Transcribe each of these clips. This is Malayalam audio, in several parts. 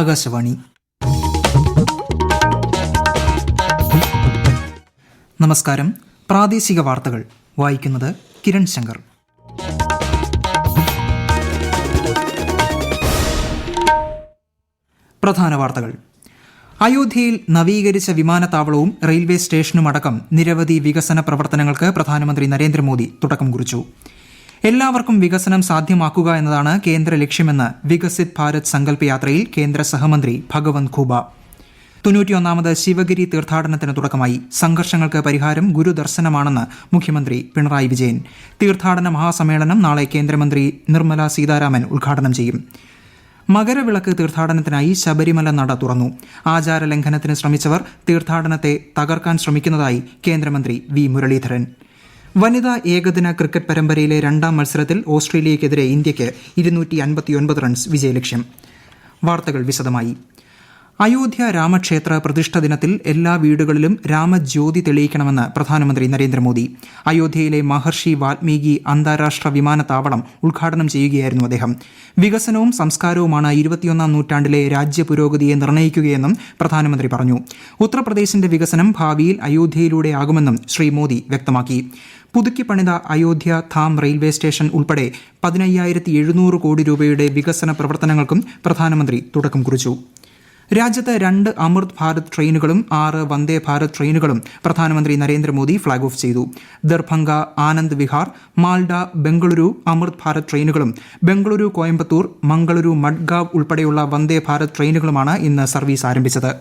ആകാശവാണി. നമസ്കാരം. പ്രാദേശിക വാർത്തകൾ വായിക്കുന്നത് കിരൺ ശങ്കർ. പ്രധാന വാർത്തകൾ. അയോധ്യയിൽ നവീകരിച്ച വിമാനത്താവളവും റെയിൽവേ സ്റ്റേഷനുമടക്കം നിരവധി വികസന പ്രവർത്തനങ്ങൾക്ക് പ്രധാനമന്ത്രി നരേന്ദ്രമോദി തുടക്കം കുറിച്ചു. എല്ലാവർക്കും വികസനം സാധ്യമാക്കുക എന്നതാണ് കേന്ദ്ര ലക്ഷ്യമെന്ന് വികസിത് ഭാരത് സങ്കല്പ് യാത്രയിൽ കേന്ദ്ര സഹമന്ത്രി ഭഗവന്ത് ഖൂബ. 91ാമത് ശിവഗിരി തീർത്ഥാടനത്തിന് തുടക്കമായി. സംഘർഷങ്ങൾക്ക് പരിഹാരം ഗുരുദർശനമാണെന്ന് മുഖ്യമന്ത്രി പിണറായി വിജയൻ. തീർത്ഥാടന മഹാസമ്മേളനം നാളെ കേന്ദ്രമന്ത്രി നിർമ്മല സീതാരാമൻ ഉദ്ഘാടനം ചെയ്യും. മകരവിളക്ക് തീർത്ഥാടനത്തിനായി ശബരിമല നട തുറന്നു. ആചാരലംഘനത്തിന് ശ്രമിച്ചവർ തീർത്ഥാടനത്തെ തകർക്കാൻ ശ്രമിക്കുന്നതായി കേന്ദ്രമന്ത്രി വി മുരളീധരൻ. വനിതാ ഏകദിന ക്രിക്കറ്റ് പരമ്പരയിലെ രണ്ടാം മത്സരത്തിൽ ഓസ്ട്രേലിയയ്ക്കെതിരെ ഇന്ത്യയ്ക്ക് 259 റൺസ് വിജയലക്ഷ്യം. വാർത്തകൾ വിശദമായി. അയോധ്യ രാമക്ഷേത്ര പ്രതിഷ്ഠ ദിനത്തിൽ എല്ലാ വീടുകളിലും രാമജ്യോതി തെളിയിക്കണമെന്ന് പ്രധാനമന്ത്രി നരേന്ദ്രമോദി. അയോധ്യയിലെ മഹർഷി വാൽമീകി അന്താരാഷ്ട്ര വിമാനത്താവളം ഉദ്ഘാടനം ചെയ്യുകയായിരുന്നു അദ്ദേഹം. വികസനവും സംസ്കാരവുമാണ് 21ാം നൂറ്റാണ്ടിലെ രാജ്യ പുരോഗതിയെ നിർണ്ണയിക്കുകയെന്നും പ്രധാനമന്ത്രി പറഞ്ഞു. ഉത്തർപ്രദേശിന്റെ വികസനം ഭാവിയിൽ അയോധ്യയിലൂടെയാകുമെന്നും ശ്രീ മോദി വ്യക്തമാക്കി. പുതുക്കി പണിത അയോധ്യ ധാം റെയിൽവേ സ്റ്റേഷൻ ഉൾപ്പെടെ 15,700 കോടി രൂപയുടെ വികസന പ്രവർത്തനങ്ങൾക്കും പ്രധാനമന്ത്രി തുടക്കം കുറിച്ചു. രാജ്യത്ത് 2 അമൃത് ഭാരത് ട്രെയിനുകളും 6 വന്ദേ ഭാരത് ട്രെയിനുകളും പ്രധാനമന്ത്രി നരേന്ദ്രമോദി ഫ്ളാഗ് ഓഫ് ചെയ്തു. ദർഭംഗ, ആനന്ദ് വിഹാർ, മാൽഡ, ബംഗളൂരു അമൃത് ഭാരത് ട്രെയിനുകളും ബംഗളൂരു കോയമ്പത്തൂർ, മംഗളൂരു മഡ്ഗാവ് ഉൾപ്പെടെയുള്ള വന്ദേ ഭാരത് ട്രെയിനുകളുമാണ് ഇന്ന് സർവീസ് ആരംഭിച്ചത്.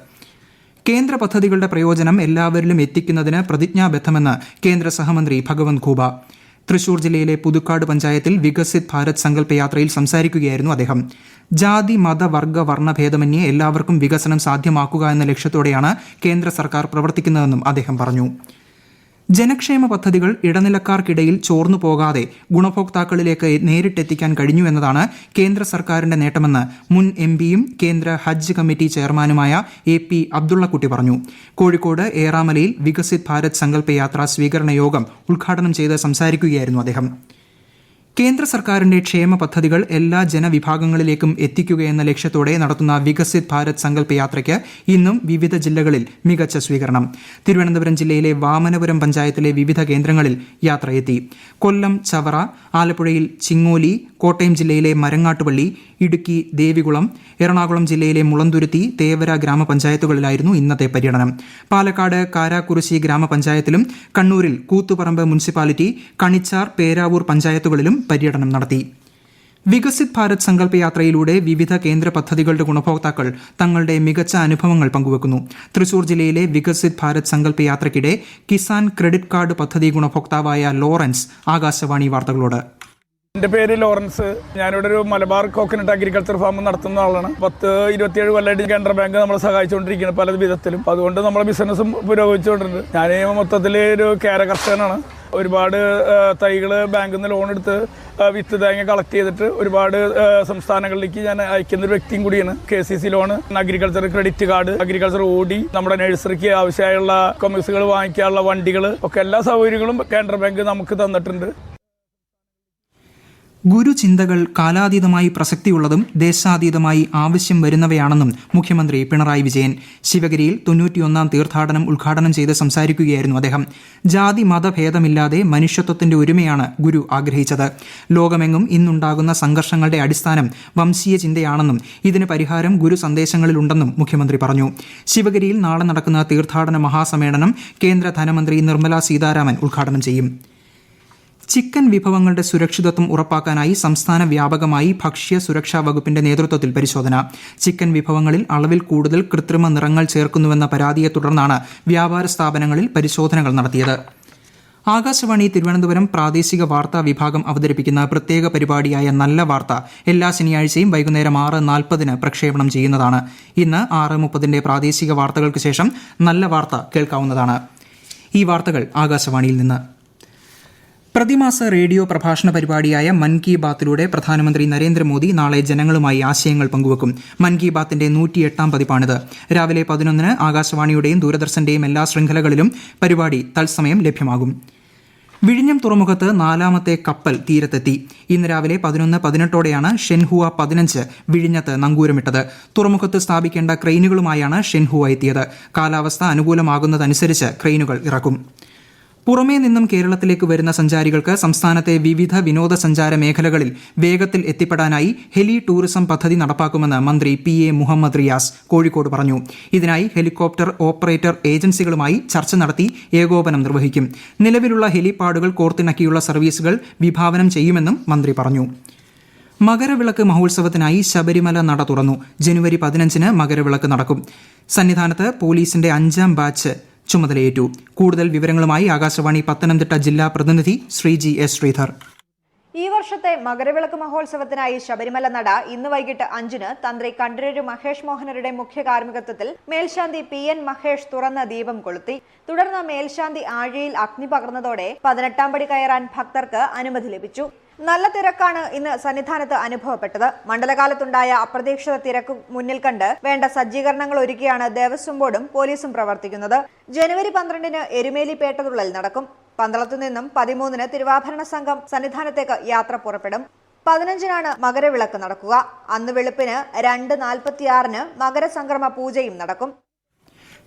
കേന്ദ്ര പദ്ധതികളുടെ പ്രയോജനം എല്ലാവരിലും എത്തിക്കുന്നതിന് പ്രതിജ്ഞാബദ്ധമെന്ന് കേന്ദ്ര സഹമന്ത്രി ഭഗവന്ത് ഖൂബ. തൃശൂർ ജില്ലയിലെ പുതുക്കാട് പഞ്ചായത്തിൽ വികസിത് ഭാരത് സങ്കല്പ് യാത്രയിൽ സംസാരിക്കുകയായിരുന്നു അദ്ദേഹം. ജാതി മത വർഗ വർണ്ണഭേദമന്യേ എല്ലാവർക്കും വികസനം സാധ്യമാക്കുക എന്ന ലക്ഷ്യത്തോടെയാണ് കേന്ദ്ര സർക്കാർ പ്രവർത്തിക്കുന്നതെന്നും അദ്ദേഹം പറഞ്ഞു. ജനക്ഷേമ പദ്ധതികൾ ഇടനിലക്കാർക്കിടയിൽ ചോർന്നു പോകാതെ ഗുണഭോക്താക്കളിലേക്ക് നേരിട്ടെത്തിക്കാൻ കഴിഞ്ഞു എന്നതാണ് കേന്ദ്ര സർക്കാരിന്റെ നേട്ടമെന്ന് മുൻ എംപിയും കേന്ദ്ര ഹജ്ജ് കമ്മിറ്റി ചെയർമാനുമായ AP അബ്ദുള്ളക്കുട്ടി പറഞ്ഞു. കോഴിക്കോട് ഏറാമലയിൽ വികസിത് ഭാരത് സങ്കല്പ് യാത്രാ സ്വീകരണ യോഗം ഉദ്ഘാടനം ചെയ്ത് സംസാരിക്കുകയായിരുന്നു അദ്ദേഹം. കേന്ദ്ര സർക്കാരിന്റെ ക്ഷേമ പദ്ധതികൾ എല്ലാ ജനവിഭാഗങ്ങളിലേക്കും എത്തിക്കുകയെന്ന ലക്ഷ്യത്തോടെ നടത്തുന്ന വികസിത് ഭാരത് സങ്കല്പ് യാത്രയ്ക്ക് ഇന്നും വിവിധ ജില്ലകളിൽ മികച്ച സ്വീകരണം. തിരുവനന്തപുരം ജില്ലയിലെ വാമനപുരം പഞ്ചായത്തിലെ വിവിധ കേന്ദ്രങ്ങളിൽ യാത്ര എത്തി. കൊല്ലം ചവറ, ആലപ്പുഴയിൽ ചിങ്ങോലി, കോട്ടയം ജില്ലയിലെ മരങ്ങാട്ടുപള്ളി, ഇടുക്കി ദേവികുളം, എറണാകുളം ജില്ലയിലെ മുളന്തുരുത്തി, തേവര ഗ്രാമപഞ്ചായത്തുകളിലായിരുന്നു ഇന്നത്തെ പര്യടനം. പാലക്കാട് കാരാക്കുറുശി ഗ്രാമപഞ്ചായത്തിലും കണ്ണൂരിൽ കൂത്തുപറമ്പ് മുനിസിപ്പാലിറ്റി, കണിച്ചാർ, പേരാവൂർ പഞ്ചായത്തുകളിലും പര്യടനം നടത്തി. വികസിത് ഭാരത് സങ്കല്പ് യാത്രയിലൂടെ വിവിധ കേന്ദ്ര പദ്ധതികളുടെ ഗുണഭോക്താക്കൾ തങ്ങളുടെ മികച്ച അനുഭവങ്ങൾ പങ്കുവെക്കുന്നു. തൃശൂർ ജില്ലയിലെ വികസിത് ഭാരത് സങ്കല്പ് യാത്രയ്ക്കിടെ കിസാൻ ക്രെഡിറ്റ് കാർഡ് പദ്ധതി ഗുണഭോക്താവായ ലോറൻസ് ആകാശവാണി വാർത്തകളോട്. എൻ്റെ പേര് ലോറൻസ്. ഞാനിവിടെ ഒരു മലബാർ കോക്കനട്ട് അഗ്രികൾച്ചർ ഫാം നടത്തുന്ന ആളാണ്. 10-27 കൊല്ലമായിട്ട് കേന്ദ്ര ബാങ്ക് നമ്മളെ സഹായിച്ചുകൊണ്ടിരിക്കുന്നത് പല വിധത്തിലും. അതുകൊണ്ട് നമ്മളെ ബിസിനസ്സും പുരോഗമിച്ചുകൊണ്ടിരുന്നത്. ഞാൻ മൊത്തത്തിൽ ഒരു കേര കർഷകനാണ്. ഒരുപാട് തൈകൾ ബാങ്കിൽ നിന്ന് ലോൺ എടുത്ത് വിത്ത് തേങ്ങ കളക്ട് ചെയ്തിട്ട് ഒരുപാട് സംസ്ഥാനങ്ങളിലേക്ക് ഞാൻ അയക്കുന്ന ഒരു വ്യക്തിയും കൂടിയാണ്. KCC loan, agriculture credit card, agriculture OD, നമ്മുടെ നഴ്സറിക്ക് ആവശ്യമായുള്ള കൊമേഴ്സുകൾ വാങ്ങിക്കാനുള്ള വണ്ടികൾ ഒക്കെ എല്ലാ സൗകര്യങ്ങളും കേന്ദ്ര ബാങ്ക് നമുക്ക് തന്നിട്ടുണ്ട്. ഗുരുചിന്തകൾ കാലാതീതമായി പ്രസക്തിയുള്ളതും ദേശാതീതമായി ആവശ്യം വരുന്നവയാണെന്നും മുഖ്യമന്ത്രി പിണറായി വിജയൻ. ശിവഗിരിയിൽ 91ാം തീർത്ഥാടനം ഉദ്ഘാടനം ചെയ്ത് സംസാരിക്കുകയായിരുന്നു അദ്ദേഹം. ജാതി മതഭേദമില്ലാതെ മനുഷ്യത്വത്തിന്റെ ഒരുമയാണ് ഗുരു ആഗ്രഹിച്ചത്. ലോകമെങ്ങും ഇന്നുണ്ടാകുന്ന സംഘർഷങ്ങളുടെ അടിസ്ഥാനം വംശീയ ചിന്തയാണെന്നും ഇതിന് പരിഹാരം ഗുരു സന്ദേശങ്ങളിലുണ്ടെന്നും മുഖ്യമന്ത്രി പറഞ്ഞു. ശിവഗിരിയിൽ നാളെ നടക്കുന്ന തീർത്ഥാടന മഹാസമ്മേളനം കേന്ദ്ര ധനമന്ത്രി നിർമ്മല സീതാരാമൻ ഉദ്ഘാടനം ചെയ്യും. ചിക്കൻ വിഭവങ്ങളുടെ സുരക്ഷിതത്വം ഉറപ്പാക്കാനായി സംസ്ഥാന വ്യാപകമായി ഭക്ഷ്യ സുരക്ഷാ വകുപ്പിന്റെ നേതൃത്വത്തിൽ പരിശോധന. ചിക്കൻ വിഭവങ്ങളിൽ അളവിൽ കൂടുതൽ കൃത്രിമ നിറങ്ങൾ ചേർക്കുന്നുവെന്ന പരാതിയെ തുടർന്നാണ് വ്യാപാര സ്ഥാപനങ്ങളിൽ പരിശോധനകൾ നടത്തിയത്. ആകാശവാണി തിരുവനന്തപുരം പ്രാദേശിക വാർത്താ വിഭാഗം അവതരിപ്പിക്കുന്ന പ്രത്യേക പരിപാടിയായ നല്ല വാർത്ത എല്ലാ ശനിയാഴ്ചയും വൈകുന്നേരം 6:40 പ്രക്ഷേപണം ചെയ്യുന്നതാണ്. ഇന്ന് 6:30 പ്രാദേശിക വാർത്തകൾക്ക് ശേഷം നല്ല വാർത്ത കേൾക്കാവുന്നതാണ്. ഈ വാർത്തകൾ ആകാശവാണിയിൽ നിന്ന്. പ്രതിമാസ റേഡിയോ പ്രഭാഷണ പരിപാടിയായ മൻ കി ബാത്തിലൂടെ പ്രധാനമന്ത്രി നരേന്ദ്രമോദി നാളെ ജനങ്ങളുമായി ആശയങ്ങൾ പങ്കുവെക്കും. മൻ കി ബാത്തിന്റെ 108ാം പതിപ്പാണിത്. രാവിലെ 11 ആകാശവാണിയുടെയും ദൂരദർശന്റെയും എല്ലാ ശൃംഖലകളിലും പരിപാടി തത്സമയം ലഭ്യമാകും. വിഴിഞ്ഞം തുറമുഖത്ത് 4ാമത്തെ കപ്പൽ തീരത്തെത്തി. ഇന്ന് രാവിലെ 11:18 ഷെൻഹുവ 15 വിഴിഞ്ഞത്ത് നങ്കൂരമിട്ടത്. തുറമുഖത്ത് സ്ഥാപിക്കേണ്ട ക്രെയിനുകളുമായാണ് ഷെൻഹുവ എത്തിയത്. കാലാവസ്ഥ അനുകൂലമാകുന്നതനുസരിച്ച് ക്രെയിനുകൾ ഇറക്കും. പുറമേ നിന്നും കേരളത്തിലേക്ക് വരുന്ന സഞ്ചാരികൾക്ക് സംസ്ഥാനത്തെ വിവിധ വിനോദസഞ്ചാര മേഖലകളിൽ വേഗത്തിൽ എത്തിപ്പെടാനായി ഹെലി ടൂറിസം പദ്ധതി നടപ്പാക്കുമെന്ന് മന്ത്രി PA മുഹമ്മദ് റിയാസ് കോഴിക്കോട് പറഞ്ഞു. ഇതിനായി ഹെലികോപ്റ്റർ ഓപ്പറേറ്റർ ഏജൻസികളുമായി ചർച്ച നടത്തി ഏകോപനം നിർവഹിക്കും. നിലവിലുള്ള ഹെലിപാഡുകൾ കോർത്തിണക്കിയുള്ള സർവീസുകൾ വിഭാവനം ചെയ്യുമെന്നും മന്ത്രി പറഞ്ഞു. മകരവിളക്ക് മഹോത്സവത്തിനായി ശബരിമല നട തുറന്നു. ജനുവരി 15 മകരവിളക്ക് നടക്കും. സന്നിധാനത്ത് പോലീസിന്റെ 5ാം ബാച്ച് ചുമതലയേറ്റു. കൂടുതൽ വിവരങ്ങളുമായി ആകാശവാണി പത്തനംതിട്ട ജില്ലാ പ്രതിനിധി ശ്രീജി S. ശ്രീധർ. ഈ വർഷത്തെ മകരവിളക്ക് മഹോത്സവത്തിനായി ശബരിമല നട ഇന്ന് വൈകിട്ട് 5-ന് തന്ത്രി കണ്ഠരര് മഹേഷ് മോഹനരുടെ മുഖ്യ കാർമ്മികത്വത്തിൽ മേൽശാന്തി PN മഹേഷ് തുറന്ന ദീപം കൊളുത്തി. തുടർന്ന് മേൽശാന്തി ആഴിയിൽ അഗ്നി പകർന്നതോടെ 18ാം പടി കയറാൻ ഭക്തർക്ക് അനുമതി ലഭിച്ചു. നല്ല തിരക്കാണ് ഇന്ന് സന്നിധാനത്ത് അനുഭവപ്പെട്ടത്. മണ്ഡലകാലത്തുണ്ടായ അപ്രതീക്ഷിത തിരക്ക് മുന്നിൽ കണ്ട് വേണ്ട സജ്ജീകരണങ്ങൾ ഒരുക്കിയാണ് ദേവസ്വം ബോർഡും പോലീസും പ്രവർത്തിക്കുന്നത്. ജനുവരി 12-ന് എരുമേലി പേട്ടതുള്ളൽ നടക്കും. പന്തളത്തു നിന്നും 13-ന് തിരുവാഭരണ സംഘം സന്നിധാനത്തേക്ക് യാത്ര പുറപ്പെടും. 15-നാണ് മകരവിളക്ക് നടക്കുക. അന്ന് വെളുപ്പിന് 2:46-ന് മകരസംക്രമ പൂജയും നടക്കും.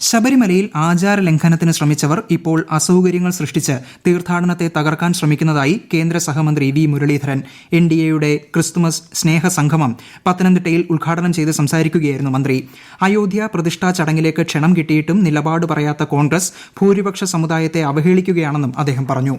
ശബരിമലയിൽ ആചാര ലംഘനത്തിന് ശ്രമിച്ചവർ ഇപ്പോൾ അസൌകര്യങ്ങൾ സൃഷ്ടിച്ച് തീർത്ഥാടനത്തെ തകർക്കാൻ ശ്രമിക്കുന്നതായി കേന്ദ്ര സഹമന്ത്രി V. മുരളീധരൻ. NDAയുടെ ക്രിസ്തുമസ് സ്നേഹ സംഗമം പത്തനംതിട്ടയിൽ ഉദ്ഘാടനം ചെയ്ത് സംസാരിക്കുകയായിരുന്നു മന്ത്രി. അയോധ്യ പ്രതിഷ്ഠാ ചടങ്ങിലേക്ക് ക്ഷണം കിട്ടിയിട്ടും നിലപാട് പറയാത്ത കോൺഗ്രസ് ഭൂരിപക്ഷ സമുദായത്തെ അവഹേളിക്കുകയാണെന്നും അദ്ദേഹം പറഞ്ഞു.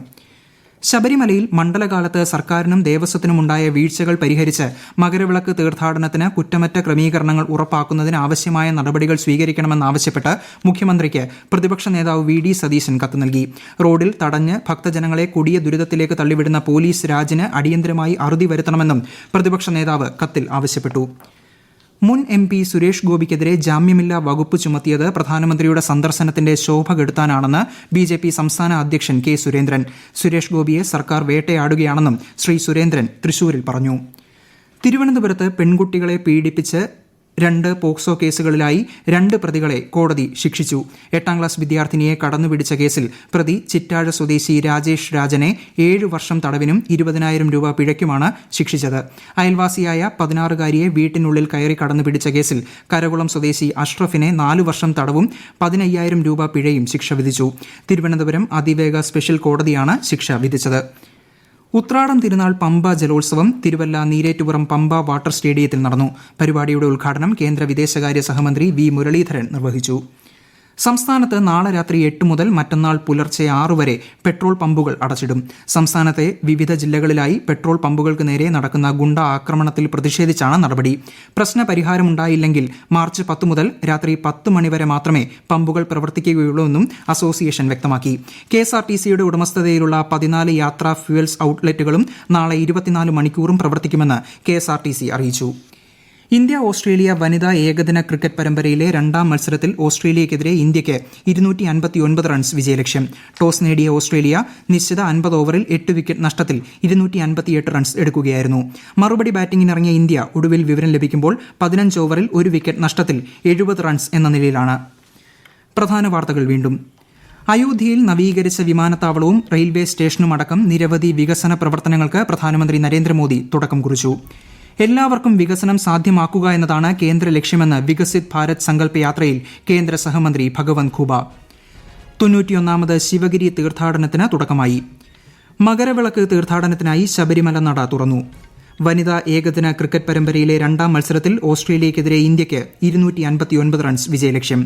ശബരിമലയിൽ മണ്ഡലകാലത്ത് സർക്കാരിനും ദേവസ്വത്തിനുമുണ്ടായ വീഴ്ചകൾ പരിഹരിച്ച് മകരവിളക്ക് തീർത്ഥാടനത്തിന് കുറ്റമറ്റ ക്രമീകരണങ്ങൾ ഉറപ്പാക്കുന്നതിന് ആവശ്യമായ നടപടികൾ സ്വീകരിക്കണമെന്നാവശ്യപ്പെട്ട് മുഖ്യമന്ത്രിക്ക് പ്രതിപക്ഷ നേതാവ് VD സതീശൻ കത്ത് നൽകി. റോഡിൽ തടഞ്ഞ് ഭക്തജനങ്ങളെ കൊടിയ ദുരിതത്തിലേക്ക് തള്ളിവിടുന്ന പോലീസ് രാജിന് അടിയന്തരമായി അറുതി വരുത്തണമെന്നും പ്രതിപക്ഷ നേതാവ് കത്തിൽ ആവശ്യപ്പെട്ടു. മുൻ MP സുരേഷ് ഗോപിക്കെതിരെ ജാമ്യമില്ലാ വകുപ്പ് ചുമത്തിയത് പ്രധാനമന്ത്രിയുടെ സന്ദർശനത്തിന്റെ ശോഭ കെടുത്താനാണെന്ന് BJP സംസ്ഥാന അധ്യക്ഷൻ K. സുരേന്ദ്രൻ. സുരേഷ് ഗോപിയെ സർക്കാർ വേട്ടയാടുകയാണെന്നും ശ്രീ സുരേന്ദ്രൻ തൃശൂരിൽ പറഞ്ഞു. തിരുവനന്തപുരത്ത് പെൺകുട്ടികളെ പീഡിപ്പിച്ച് 2 പോക്സോ കേസുകളിലായി 2 പ്രതികളെ കോടതി ശിക്ഷിച്ചു. 8ാം ക്ലാസ് വിദ്യാർത്ഥിനിയെ കടന്നുപിടിച്ച കേസിൽ പ്രതി ചിറ്റാഴ സ്വദേശി രാജേഷ് രാജനെ 7 വർഷം തടവിനും 20,000 രൂപ പിഴയ്ക്കുമാണ് ശിക്ഷിച്ചത്. അയൽവാസിയായ 16-കാരിയെ വീട്ടിനുള്ളിൽ കയറി കടന്നുപിടിച്ച കേസിൽ കരകുളം സ്വദേശി അഷ്റഫിനെ 4 വർഷം തടവും 15,000 രൂപ പിഴയും ശിക്ഷ വിധിച്ചു. തിരുവനന്തപുരം അതിവേഗ സ്പെഷ്യൽ കോടതിയാണ് ശിക്ഷ വിധിച്ചത്. ഉത്രാടം തിരുനാൾ പമ്പ ജലോത്സവം തിരുവല്ല നീരേറ്റുപുറം പമ്പ വാട്ടർ സ്റ്റേഡിയത്തിൽ നടന്നു. പരിപാടിയുടെ ഉദ്ഘാടനം കേന്ദ്ര വിദേശകാര്യ സഹമന്ത്രി V. മുരളീധരൻ നിർവഹിച്ചു. സംസ്ഥാനത്ത് നാളെ രാത്രി 8 മുതൽ മറ്റന്നാൾ പുലർച്ചെ 6 വരെ പെട്രോൾ പമ്പുകൾ അടച്ചിടും. സംസ്ഥാനത്തെ വിവിധ ജില്ലകളിലായി പെട്രോൾ പമ്പുകൾക്ക് നേരെ നടക്കുന്ന ഗുണ്ട ആക്രമണത്തിൽ പ്രതിഷേധിച്ചാണ് നടപടി. പ്രശ്ന പരിഹാരമുണ്ടായില്ലെങ്കിൽ മാർച്ച് 10 മുതൽ രാത്രി 10 മണിവരെ മാത്രമേ പമ്പുകൾ പ്രവർത്തിക്കുകയുള്ളൂവെന്നും അസോസിയേഷൻ വ്യക്തമാക്കി. KSRTCയുടെ ഉടമസ്ഥതയിലുള്ള 14 യാത്രാ ഫ്യൂവൽസ് ഔട്ട്ലെറ്റുകളും നാളെ 24 മണിക്കൂറും പ്രവർത്തിക്കുമെന്ന് KSRTC അറിയിച്ചു. ഇന്ത്യ ഓസ്ട്രേലിയ വനിതാ ഏകദിന ക്രിക്കറ്റ് പരമ്പരയിലെ 2ാം മത്സരത്തിൽ ഓസ്ട്രേലിയക്കെതിരെ ഇന്ത്യയ്ക്ക് 259 റൺസ് വിജയലക്ഷ്യം. ടോസ് നേടിയ ഓസ്ട്രേലിയ നിശ്ചിത 50 ഓവറിൽ 8 വിക്കറ്റ് നഷ്ടത്തിൽ 258 റൺസ് എടുക്കുകയായിരുന്നു. മറുപടി ബാറ്റിംഗിനിറങ്ങിയ ഇന്ത്യ ഒടുവിൽ വിവരം ലഭിക്കുമ്പോൾ 15 ഓവറിൽ 1 വിക്കറ്റ് നഷ്ടത്തിൽ 70 റൺസ് എന്ന നിലയിലാണ്. പ്രധാന വാർത്തകൾ വീണ്ടും. അയോധ്യയിൽ നവീകരിച്ച വിമാനത്താവളവും റെയിൽവേ സ്റ്റേഷനുമടക്കം നിരവധി വികസന പ്രവർത്തനങ്ങൾക്ക് പ്രധാനമന്ത്രി നരേന്ദ്രമോദി തുടക്കം കുറിച്ചു. എല്ലാവർക്കും വികസനം സാധ്യമാക്കുക എന്നതാണ് കേന്ദ്ര ലക്ഷ്യമെന്ന് വികസിത് ഭാരത് സങ്കല്പ് യാത്രയിൽ കേന്ദ്ര സഹമന്ത്രി ഭഗവന്ത് ഖൂബ. 91ാമത് ശിവഗിരി തീർത്ഥാടനത്തിന് തുടക്കമായി. മകരവിളക്ക് തീർത്ഥാടനത്തിനായി ശബരിമല നട തുറന്നു. വനിതാ ഏകദിന ക്രിക്കറ്റ് പരമ്പരയിലെ 2ാം മത്സരത്തിൽ ഓസ്ട്രേലിയക്കെതിരെ ഇന്ത്യയ്ക്ക് 259 റൺസ് വിജയലക്ഷ്യം.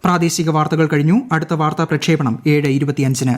പ്രാദേശിക വാർത്തകൾ കഴിഞ്ഞു. അടുത്ത വാർത്താ പ്രക്ഷേപണം 7:25-ന്.